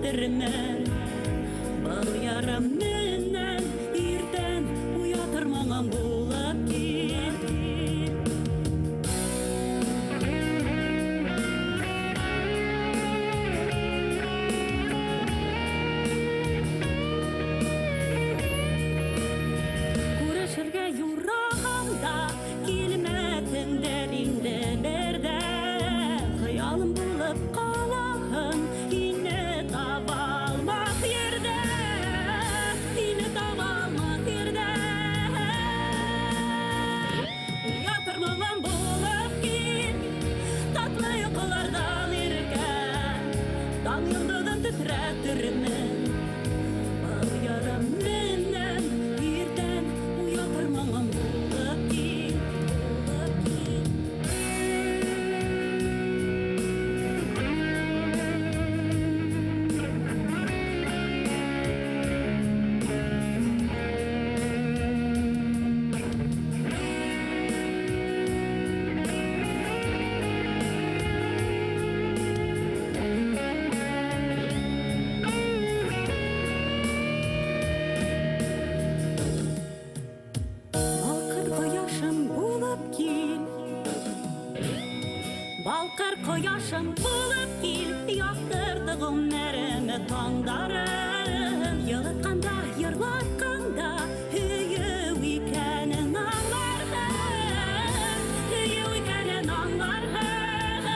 титрәттермен. Был ярым менен иртән уятыр маңам булып кил. Күрешергә юраганда килмәтеңдер инде бердә. Хыялым булып калаһың, инне таба алмак ердә. Инне таба алмак ердә. Уятыр маңам булып кил, татлы йокылардан иркән. Таң йолдызын титрәттермен. Был ярым менен иртән уятыр маңам булып кил. Балкыр кояшым булып кил. Балкыр кояшым булып кил. Яктырды гомеремне таңдарым. Йылытканда, йырлатканда һөю икәнен аңларһың. Һөю икәнен аңларһың.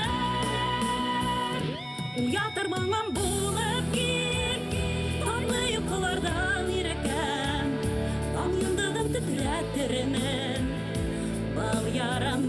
Уятыр маңам булып кил, татлы йокылардан иркән. Таң йолдызын титрәттермен. Был ярым